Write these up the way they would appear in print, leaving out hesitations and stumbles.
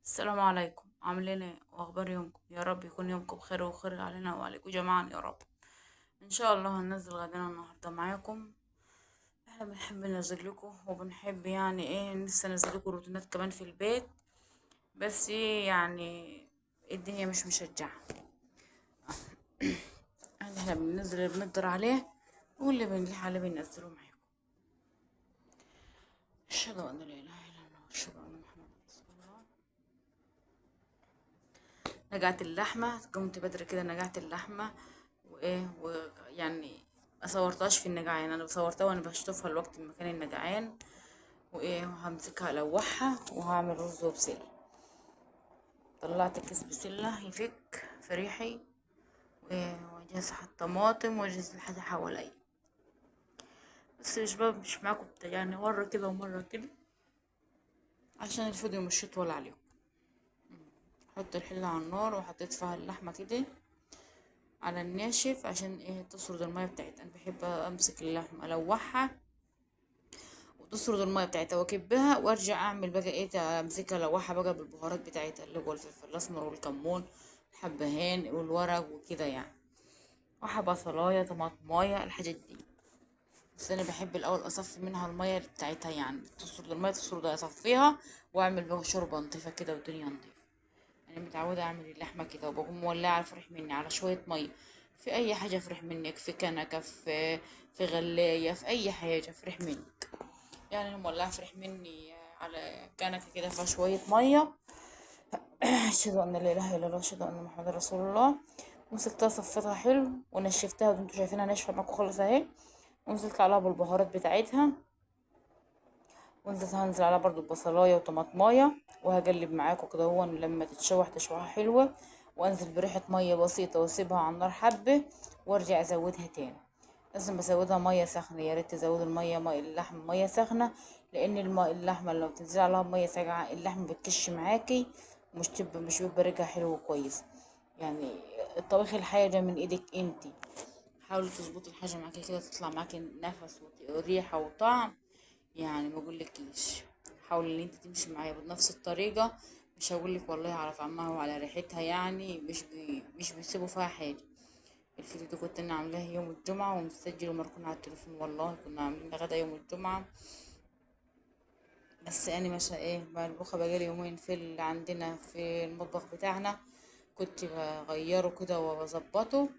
السلام عليكم، عاملين ايه واخبار يومكم؟ يا رب يكون يومكم بخير وخير علينا وعليكم جميعا يا رب. ان شاء الله هننزل غدنا النهارده معاكم. احنا بنحب ننزل لكم وبنحب يعني ايه لسه ننزل لكم روتينات كمان في البيت. بس إيه يعني الدنيا مش مشجعة. احنا بننزل اللي بنقدر عليه واللي بنلحق عليه بننزله معاكم. اشهد ان لا اله الا الله واشهد ان محمدا رسول الله. نقعت اللحمة، قمت بدري كده نقعت اللحمة وايه ويعني ما صورتهاش في النقعان، انا صورتها وانا بشطفها الوقت مكان النقعان. وايه وهمسكها الوحها وهعمل رز وبسلة. طلعت كيس بسلة يفك في ريحي. وايه واجهز الطماطم واجهز الحاجة حواليا. بس مش معاكم يعني مرة كده ومرة كده عشان الفيديو مش يطول عليكم. حط الحلة على النار وحطيت فيها اللحمة كده على الناشف عشان ايه تسرد المية بتاعتها. انا بحب امسك اللحمة الوحها وتسرد المية بتاعتها واكبها وارجع اعمل بقى ايه امسكها الوحها بقى بالبهارات بتاعتها اللي هو الفلفل الاسمر والكمون الحبهان والورق وكده يعني. وحبة بصلاية طماطماية الحاجات دي. بس انا بحب الاول اصفي منها المية بتاعتها يعني تسرد المية تسردها اصفيها واعمل بقى شوربة نضيفة كده والدنيا نضيفة. انا متعودة اعمل اللحمة كده وبقوم مولعة على فرح مني على شوية مية في اي حاجة فرح منك في كنكة في غلاية في اي حاجة فرح منك. يعني انا مولعة فرح مني على كنكة كده فيها شوية مية. اشهد ان لا اله الا الله اشهد ان محمد رسول الله. مسكتها صفيتها حلو ونشفتها وانتوا شايفينها ناشفة معاكم خالص اهي. ونزلت عليها بالبهارات بتاعتها. ونزلت هنزل عليها برضو بصلاية وطماطماية وهقلب معاكم كده هو لما تتشوح تشويحة حلوة. وانزل بريحة مية بسيطة واسيبها على النار حبة وارجع ازودها تاني. لازم بزودها مية سخنة، يا ريت تزود المية مية اللحم مية سخنة. لان اللحمة لو بتنزل عليها مية ساقعة اللحم بتكش معاكي. مش بيبقى ريحها حلو كويس يعني. الطبيخ الحاجة من ايدك انتي. حاولي تظبطي الحاجة معاكي كده تطلع معاكي نفس وريحة وطعم. يعني ما اقولكيش. حاولي ان انت تمشي معايا بنفس الطريقة. مش هقولك والله على طعمها وعلى ريحتها يعني مش بيسيبوا فيها حاجة. الفيديو ده كنت انا عاملاه يوم الجمعة ومسجل ومركون على التليفون والله كنا عاملين غدا يوم الجمعة. بس انا مش ايه ملبوخة بقالي يومين في اللي عندنا في المطبخ بتاعنا. كنت بغيره كده وبظبطه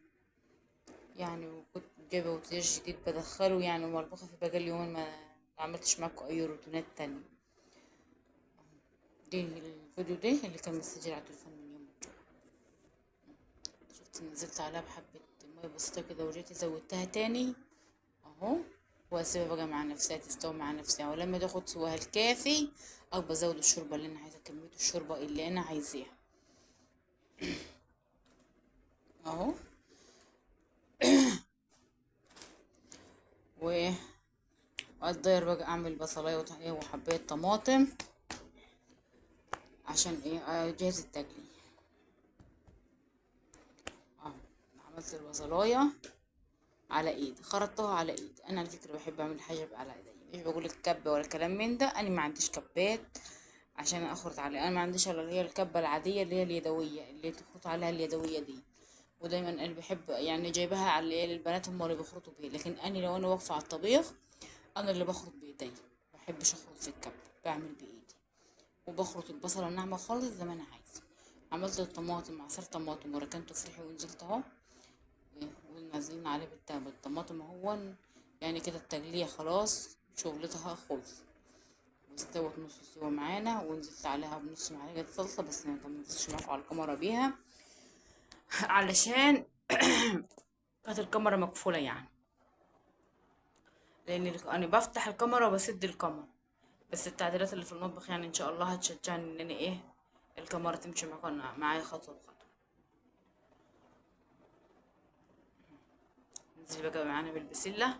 يعني. وكنت جايبه وتيج جديد بدخله يعني ومربوخة في بقالي يومين ما عملتش معاكم اي روتينات تانية. دي الفيديو ده اللي كان مسجل على التليفون من يوم الجمعة. شفت نزلت عليها بحبة مية بسيطة كده ورجعت زودتها تاني اهو. واسيبها بقى مع نفسها تستوي مع نفسها ولما تاخد سواها الكافي او بزود الشوربة اللي انا عايزة كمية الشوربة اللي انا عايزاها اهو. و وأقدر بقى اعمل بصلاية وحباية طماطم عشان ايه اجهز التقلية اهو. عملت البصلاية على ايد خرطتها على ايد. انا على فكره بحب اعمل حاجه بقى على ايدي مش بقولك كبه ولا كلام من ده. انا ما عنديش كبات عشان اخرط عليه. انا ما عنديش الا اللي هي الكبه العاديه اللي هي اليدويه اللي تخرط عليها اليدويه دي. ودايما انا بحب يعني جايبها على اللي البنات هم اللي بيخرطوا بيها لكن انا لو انا واقفه على الطبيخ انا اللي بخرط بايدي. ما بحبش اخرط في الكب بعمل بايدي. وبخرط البصله الناعمه خالص زي ما انا عايزه. عملت الطماطم عصير طماطم وركنته في ريحي ونزلت اهو. ونزلنا عليه بالطماطم اهون. يعني كده التجلية خلاص شغلتها خلص. واستوت نص سوا معانا ونزلت عليها بنص معلقة صلصة بس ما كملتش معاكم على الكاميرا بيها علشان كانت الكاميرا مقفولة يعني. لان انا بفتح الكاميرا وبسد الكاميرا. بس التعديلات اللي في المطبخ يعني ان شاء الله هتشجعني ان انا ايه الكاميرا تمشي معايا خطوة بخطوة. ننزل بقى معانا بالبسلة.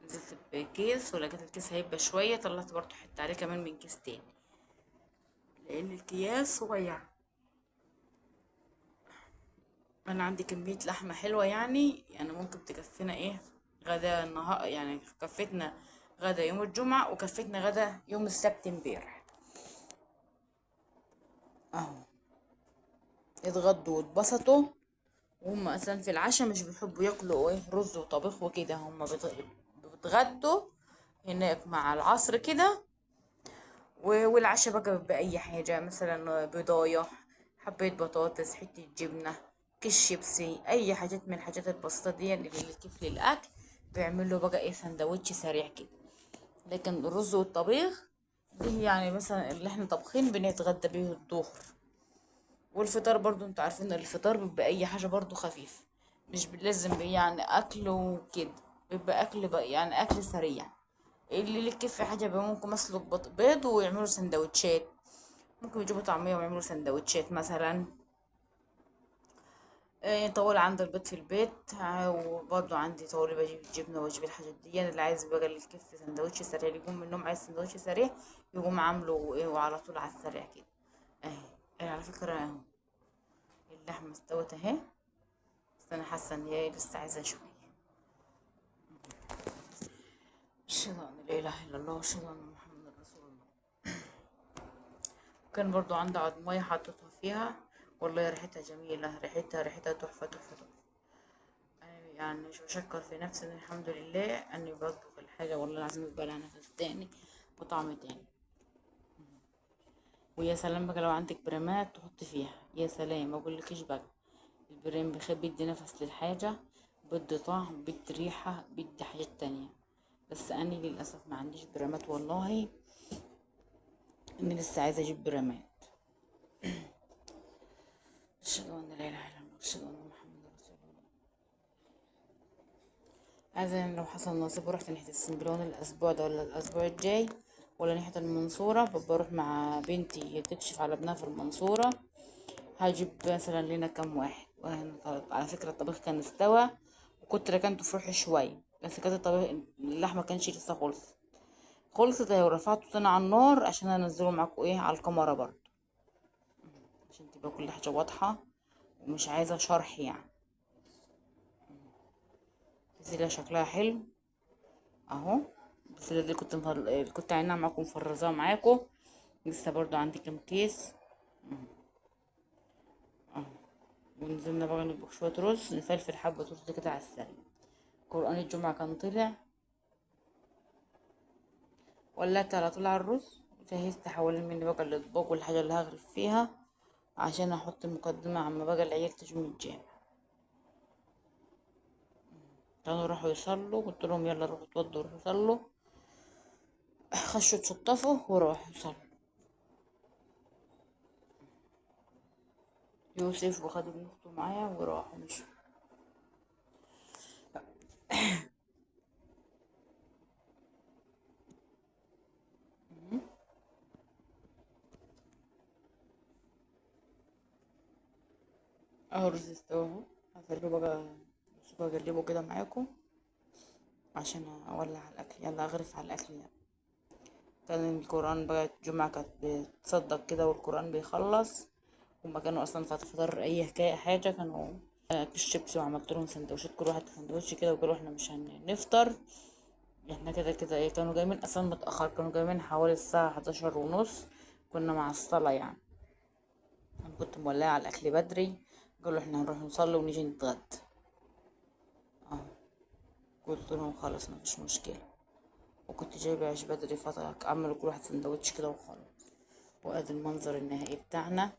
نزلت بكيس ولقيت الكيس هيبقى شوية طلعت برضو حتة عليه كمان من كيس تاني لان الكياس صغير. انا عندي كمية لحمة حلوة يعني ممكن تكفينا ايه غدا النهار يعني. كفتنا غدا يوم الجمعة وكفتنا غدا يوم السبت امبارح اهو اتغدوا واتبسطوا. وهم اصلا في العشاء مش بيحبوا ياكلوا رز وطبيخ وكده، هم بيتغدوا هناك مع العصر كده. والعشاء بقى بيبقى اي حاجة، مثلا بيضاية، حبة بطاطس، حتة جبنة، كيس شيبسي، اي حاجات من الحاجات البسيطة دي اللي كيف للاكل. بيعملوا بقى سندوتش سريع كده. لكن الرز والطبيخ دي يعني مثلا اللي احنا طبخين بنتغدى بيه الظهر. والفطار برضو انتوا عارفين الفطار بيبقى اي حاجة برضو خفيف، مش لازم يعني اكل وكده. بيبقى اكل بقى يعني اكل سريع. اللي لك كيف في حاجة بقى ممكن مسلوق بيض ويعملوا سندوتشات. ممكن يجيبوا طعمية ويعملوا سندوتشات مثلا. طول عندي البيض في البيت. وبرضه عندي طول بجيب الجبنة واجيب الحاجات دي. اللي عايز بقى اللي كيف سندوتش سريع يقوم من النوم عايز سندوتش سريع، يقوم عامله وعلى طول على السريع كده. اهي. على فكرة اهو اللحمة استوت اهي. بس انا حاسة ان هي لسه عايزة شوية. اشهد ان لا اله الا الله واشهد ان محمد رسول الله. كان برضو عندي عضمية حطيتها فيها. والله ريحتها جميلة، ريحتها تحفة تحفة تحفة. يعني مش بشكر في نفسي إن الحمد لله اني بطبخ الحاجة، والله العظيم بيبقى لها نفس تاني وطعم تاني. ويا سلام بقى لو عندك برامات تحط فيها، يا سلام ما اقولكيش بقى. البرام بيدي نفس للحاجة، بيدي طعم، بيدي ريحة، بيدي حاجات تانية. بس انا للاسف ما عنديش برامات والله. اني لسه عايزة اجيب برامات. اشهد ان لا اله الا الله واشهد ان محمد رسول الله. عايزة يعني لو حصل نصيب ورحت ناحية السنبلون الأسبوع ده ولا الأسبوع الجاي، ولا ناحية المنصورة، بروح مع بنتي تكشف على ابنها في المنصورة. هجيب مثلا لنا كام واحد. على فكرة الطبيخ كان استوى، وكنت ركنته في روحي شوية، بس كانت الطبيخ اللحمة كانش لسه خلصت اهي. ورفعته تاني على النار عشان انزله معاكم على الكاميرا برضه، عشان تبقى كل حاجة واضحة ومش عايزة شرح يعني. بس شكلها حلو اهو. بس اللي كنت عينها معاكم مفرزاه معاكم. لسه برضو عندي كام كيس اهو. ونزلنا بقى نطبخ شوية رز، نفلفل حبة رز كده على السريع. قرآن الجمعة كان طلع، ولعت على طول على الرز. وجهزت حوالين مني بقى الاطباق والحاجة اللي هغرف فيها، عشان احط المقدمة عما بقى العيال تجوا من الجامع. كانوا راحوا يصلوا، قلت لهم يلا روحوا اتوضوا روحوا صلوا. خشوا اتشطفوا وراحوا يصلوا. يوسف وخد ابن اخته معايا وراحوا مشوا. اهو الرز استوى اهو. هقلبه بقى، بقى اقلبه كده معاكم عشان اولع على الاكل. يلا اغرف على الاكل يلا. كان القران بقى الجمعه كانت بتصدق كده والقران بيخلص. هما كانوا اصلا ساعة الفطار اي حكايه حاجه كانوا كيس شيبسي، وعملت لهم سندوتشات كل واحد سندوتش كده، وقالوا احنا مش هنفطر. احنا كده كده كانوا جايين اصلا متاخر، كانوا جايين حوالي الساعه 11 ونص. كنا مع الصلاه يعني. انا كنت مولعه على الاكل بدري. قالوا احنا هنروح نصلي ونيجي نتغدى. اه قلت لهم خلاص مفيش مشكله. وكنت جايبة عيش بدري فترة عملوا كل واحد سندوتش كده وخلاص. وادي المنظر النهائي بتاعنا.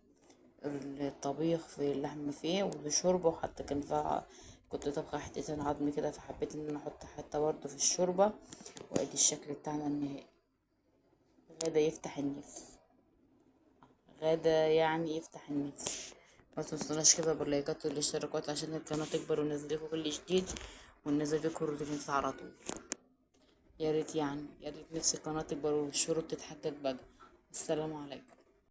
الطبيخ في اللحمة فيه والشوربة، وحتى كان فيها كنت طبخة حتتين عظم كده، فحبيت ان انا احط حتى برضه في الشوربة. وادي الشكل بتاعنا النهائي. غدا يفتح النفس. غدا يعني يفتح النفس. ما تنسوناش كده باللايكات والاشتراكات عشان القناة تكبر وننزل لكم كل جديد، وننزل لكم الروتينات على طول. يا ريت يعني، يا ريت نفس القناة تكبر والشروط تتحقق بقى. السلام عليكم.